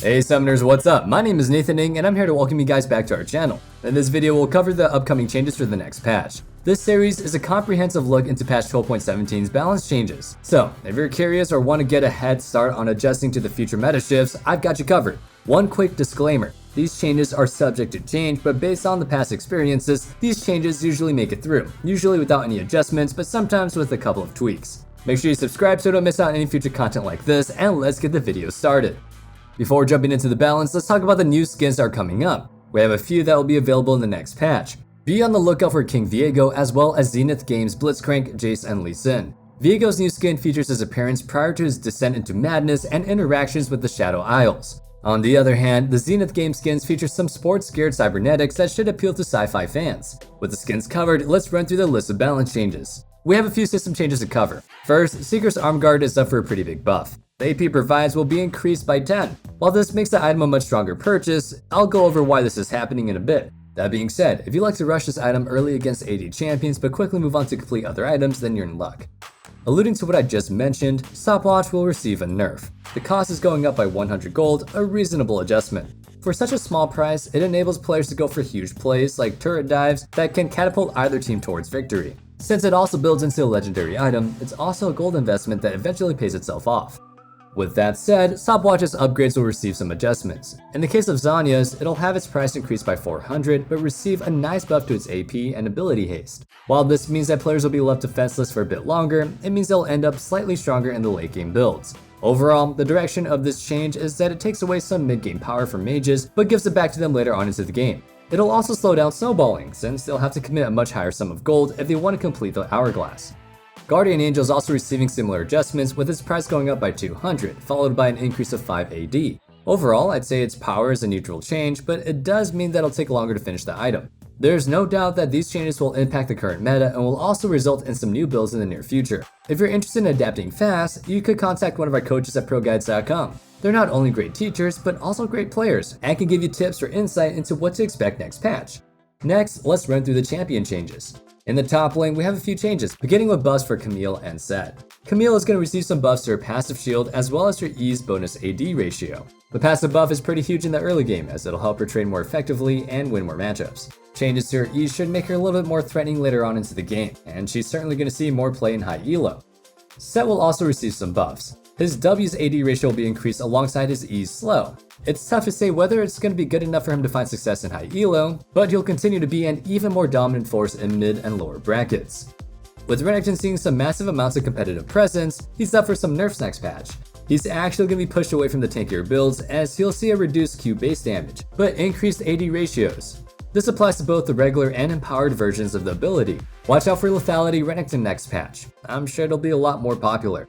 Hey Summoners, what's up? My name is Nathan Ng and I'm here to welcome you guys back to our channel. In this video, we'll cover the upcoming changes for the next patch. This series is a comprehensive look into patch 12.17's balance changes. So, if you're curious or want to get a head start on adjusting to the future meta shifts, I've got you covered. One quick disclaimer. These changes are subject to change, but based on the past experiences, these changes usually make it through, usually without any adjustments, but sometimes with a couple of tweaks. Make sure you subscribe so you don't miss out on any future content like this, and let's get the video started. Before jumping into the balance, let's talk about the new skins that are coming up. We have a few that will be available in the next patch. Be on the lookout for King Viego as well as Zenith Games Blitzcrank, Jace, and Lee Sin. Viego's new skin features his appearance prior to his descent into madness and interactions with the Shadow Isles. On the other hand, the Zenith Game skins feature some sports-geared cybernetics that should appeal to sci-fi fans. With the skins covered, let's run through the list of balance changes. We have a few system changes to cover. First, Seeker's Arm Guard is up for a pretty big buff. The AP provides will be increased by 10. While this makes the item a much stronger purchase, I'll go over why this is happening in a bit. That being said, if you like to rush this item early against AD champions but quickly move on to complete other items, then you're in luck. Alluding to what I just mentioned, Stopwatch will receive a nerf. The cost is going up by 100 gold, a reasonable adjustment. For such a small price, it enables players to go for huge plays like turret dives that can catapult either team towards victory. Since it also builds into a legendary item, it's also a gold investment that eventually pays itself off. With that said, Stopwatch's upgrades will receive some adjustments. In the case of Zanya's, it'll have its price increased by 400, but receive a nice buff to its AP and ability haste. While this means that players will be left defenseless for a bit longer, it means they'll end up slightly stronger in the late game builds. Overall, the direction of this change is that it takes away some mid-game power from mages, but gives it back to them later on into the game. It'll also slow down snowballing, since they'll have to commit a much higher sum of gold if they want to complete the hourglass. Guardian Angel is also receiving similar adjustments, with its price going up by 200, followed by an increase of 5 AD. Overall, I'd say its power is a neutral change, but it does mean that it'll take longer to finish the item. There's no doubt that these changes will impact the current meta and will also result in some new builds in the near future. If you're interested in adapting fast, you could contact one of our coaches at ProGuides.com. They're not only great teachers, but also great players, and can give you tips or insight into what to expect next patch. Next, let's run through the champion changes. In the top lane, we have a few changes, beginning with buffs for Camille and Sett. Camille is going to receive some buffs to her passive shield as well as her E's bonus AD ratio. The passive buff is pretty huge in the early game as it'll help her trade more effectively and win more matchups. Changes to her E should make her a little bit more threatening later on into the game, and she's certainly going to see more play in high elo. Sett will also receive some buffs. His W's AD ratio will be increased alongside his E's slow. It's tough to say whether it's going to be good enough for him to find success in high elo, but he'll continue to be an even more dominant force in mid and lower brackets. With Renekton seeing some massive amounts of competitive presence, he's up for some nerfs next patch. He's actually going to be pushed away from the tankier builds as he'll see a reduced Q base damage, but increased AD ratios. This applies to both the regular and empowered versions of the ability. Watch out for lethality Renekton next patch. I'm sure it'll be a lot more popular.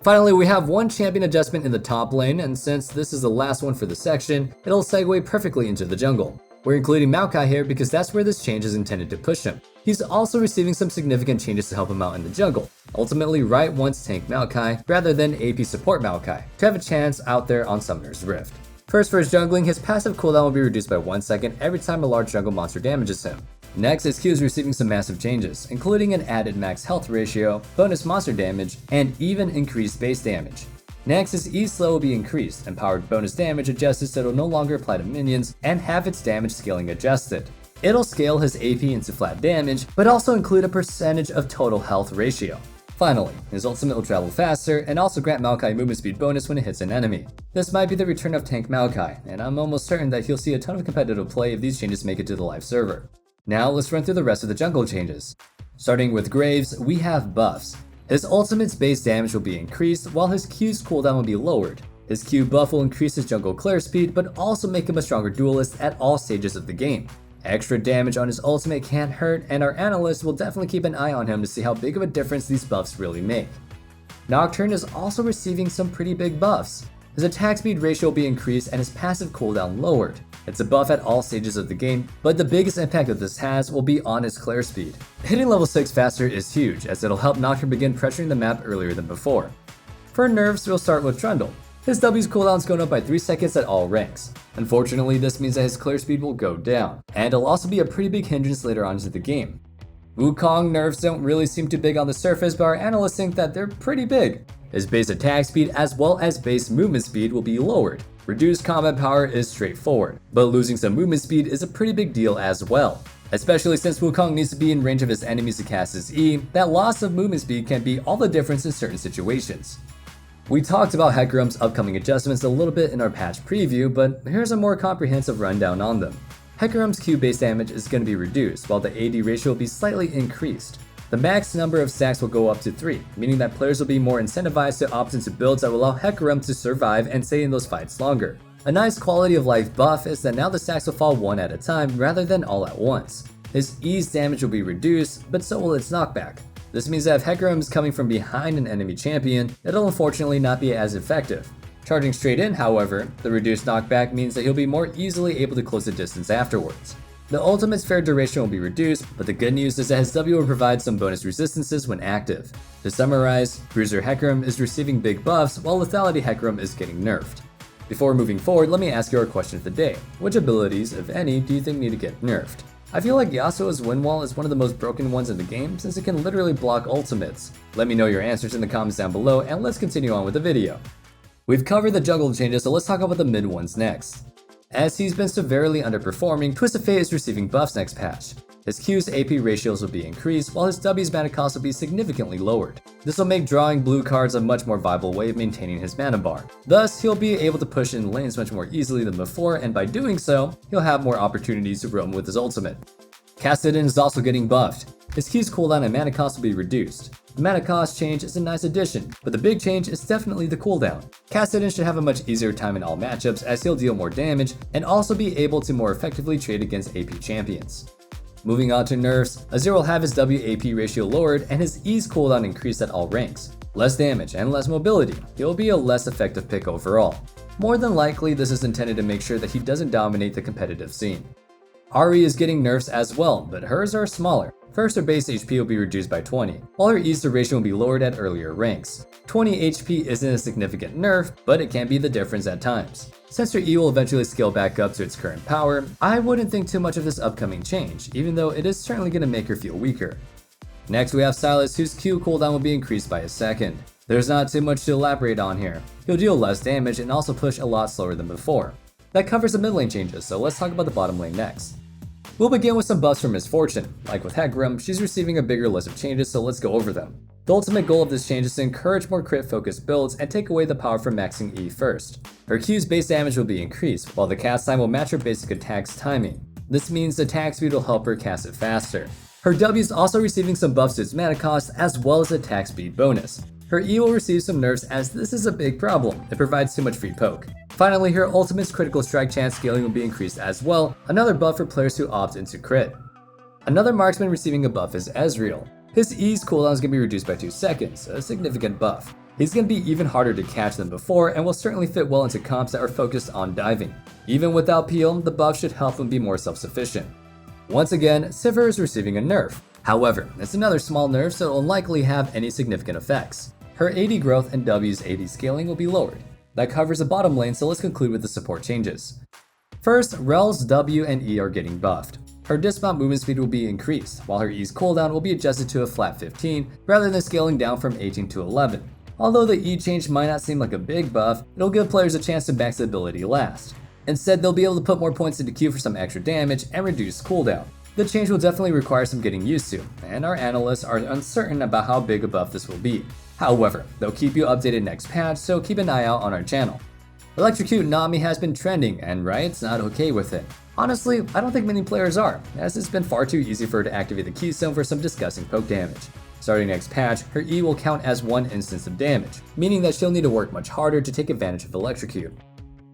Finally, we have one champion adjustment in the top lane, and since this is the last one for the section, it'll segue perfectly into the jungle. We're including Maokai here because that's where this change is intended to push him. He's also receiving some significant changes to help him out in the jungle. Ultimately, Riot wants tank Maokai rather than AP support Maokai to have a chance out there on Summoner's Rift. First, for his jungling, his passive cooldown will be reduced by 1 second every time a large jungle monster damages him. Next, his Q is receiving some massive changes, including an added max health ratio, bonus monster damage, and even increased base damage. Next, his E slow will be increased, empowered bonus damage adjusted so it'll no longer apply to minions, and have its damage scaling adjusted. It'll scale his AP into flat damage, but also include a percentage of total health ratio. Finally, his ultimate will travel faster and also grant Maokai movement speed bonus when it hits an enemy. This might be the return of tank Maokai, and I'm almost certain that he'll see a ton of competitive play if these changes make it to the live server. Now let's run through the rest of the jungle changes. Starting with Graves, we have buffs. His ultimate's base damage will be increased while his Q's cooldown will be lowered. His Q buff will increase his jungle clear speed but also make him a stronger duelist at all stages of the game. Extra damage on his ultimate can't hurt, and our analysts will definitely keep an eye on him to see how big of a difference these buffs really make. Nocturne is also receiving some pretty big buffs. His attack speed ratio will be increased and his passive cooldown lowered. It's a buff at all stages of the game, but the biggest impact that this has will be on his clear speed. Hitting level 6 faster is huge, as it'll help Nocturne begin pressuring the map earlier than before. For nerfs, we'll start with Trundle. His W's cooldown is going up by 3 seconds at all ranks. Unfortunately, this means that his clear speed will go down, and it'll also be a pretty big hindrance later on into the game. Wukong nerfs don't really seem too big on the surface, but our analysts think that they're pretty big. His base attack speed as well as base movement speed will be lowered. Reduced combat power is straightforward, but losing some movement speed is a pretty big deal as well. Especially since Wukong needs to be in range of his enemies to cast his E, that loss of movement speed can be all the difference in certain situations. We talked about Hecarim's upcoming adjustments a little bit in our patch preview, but here's a more comprehensive rundown on them. Hecarim's Q base damage is going to be reduced, while the AD ratio will be slightly increased. The max number of stacks will go up to 3, meaning that players will be more incentivized to opt into builds that will allow Hecarim to survive and stay in those fights longer. A nice quality of life buff is that now the stacks will fall one at a time rather than all at once. His E's damage will be reduced, but so will its knockback. This means that if Hecarim is coming from behind an enemy champion, it'll unfortunately not be as effective. Charging straight in, however, the reduced knockback means that he'll be more easily able to close the distance afterwards. The ultimate's fair duration will be reduced, but the good news is that his W will provide some bonus resistances when active. To summarize, Bruiser Hecarim is receiving big buffs, while Lethality Hecarim is getting nerfed. Before moving forward, let me ask you our question of the day. Which abilities, if any, do you think need to get nerfed? I feel like Yasuo's wind wall is one of the most broken ones in the game since it can literally block ultimates. Let me know your answers in the comments down below and let's continue on with the video. We've covered the jungle changes, so let's talk about the mid ones next. As he's been severely underperforming, Twisted Fate is receiving buffs next patch. His Q's AP ratios will be increased, while his W's mana cost will be significantly lowered. This will make drawing blue cards a much more viable way of maintaining his mana bar. Thus, he'll be able to push in lanes much more easily than before, and by doing so, he'll have more opportunities to roam with his ultimate. Kassadin is also getting buffed. His Q's cooldown and mana cost will be reduced. The mana cost change is a nice addition, but the big change is definitely the cooldown. Kassadin should have a much easier time in all matchups as he'll deal more damage and also be able to more effectively trade against AP champions. Moving on to nerfs, Azir will have his W-AP ratio lowered and his E's cooldown increased at all ranks. Less damage and less mobility, he'll be a less effective pick overall. More than likely, this is intended to make sure that he doesn't dominate the competitive scene. Ahri is getting nerfs as well, but hers are smaller. First, her base HP will be reduced by 20, while her E's duration will be lowered at earlier ranks. 20 HP isn't a significant nerf, but it can be the difference at times. Since her E will eventually scale back up to its current power, I wouldn't think too much of this upcoming change, even though it is certainly going to make her feel weaker. Next we have Sylas, whose Q cooldown will be increased by a second. There's not too much to elaborate on here. He'll deal less damage and also push a lot slower than before. That covers the mid lane changes, so let's talk about the bottom lane next. We'll begin with some buffs for Misfortune. Like with Hecarim, she's receiving a bigger list of changes, so let's go over them. The ultimate goal of this change is to encourage more crit-focused builds and take away the power from maxing E first. Her Q's base damage will be increased, while the cast time will match her basic attack's timing. This means the attack speed will help her cast it faster. Her W is also receiving some buffs to its mana cost as well as attack speed bonus. Her E will receive some nerfs as this is a big problem, it provides too much free poke. Finally, her ultimate's critical strike chance scaling will be increased as well, another buff for players who opt into crit. Another marksman receiving a buff is Ezreal. His E's cooldown is going to be reduced by 2 seconds, a significant buff. He's going to be even harder to catch than before and will certainly fit well into comps that are focused on diving. Even without peel, the buff should help him be more self-sufficient. Once again, Sivir is receiving a nerf. However, it's another small nerf, so it will likely have any significant effects. Her AD growth and W's AD scaling will be lowered. That covers the bottom lane, so let's conclude with the support changes. First, Rel's W and E are getting buffed. Her dismount movement speed will be increased, while her E's cooldown will be adjusted to a flat 15 rather than scaling down from 18 to 11. Although the E change might not seem like a big buff, it'll give players a chance to max the ability last. Instead, they'll be able to put more points into Q for some extra damage and reduce cooldown. The change will definitely require some getting used to, and our analysts are uncertain about how big a buff this will be. However, they'll keep you updated next patch, so keep an eye out on our channel. Electrocute Nami has been trending, and Riot's not okay with it. Honestly, I don't think many players are, as it's been far too easy for her to activate the keystone for some disgusting poke damage. Starting next patch, her E will count as 1 instance of damage, meaning that she'll need to work much harder to take advantage of Electrocute.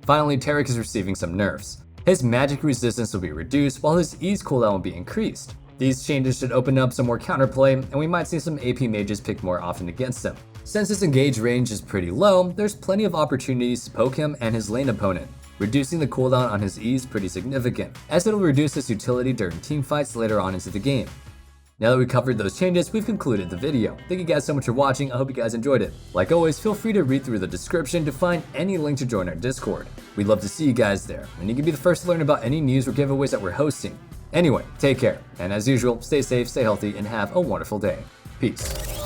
Finally, Taric is receiving some nerfs. His magic resistance will be reduced, while his E's cooldown will be increased. These changes should open up some more counterplay, and we might see some AP mages picked more often against him. Since his engage range is pretty low, there's plenty of opportunities to poke him and his lane opponent. Reducing the cooldown on his E is pretty significant, as it'll reduce his utility during teamfights later on into the game. Now that we covered those changes, we've concluded the video. Thank you guys so much for watching, I hope you guys enjoyed it. Like always, feel free to read through the description to find any link to join our Discord. We'd love to see you guys there, and you can be the first to learn about any news or giveaways that we're hosting. Anyway, take care, and as usual, stay safe, stay healthy, and have a wonderful day. Peace.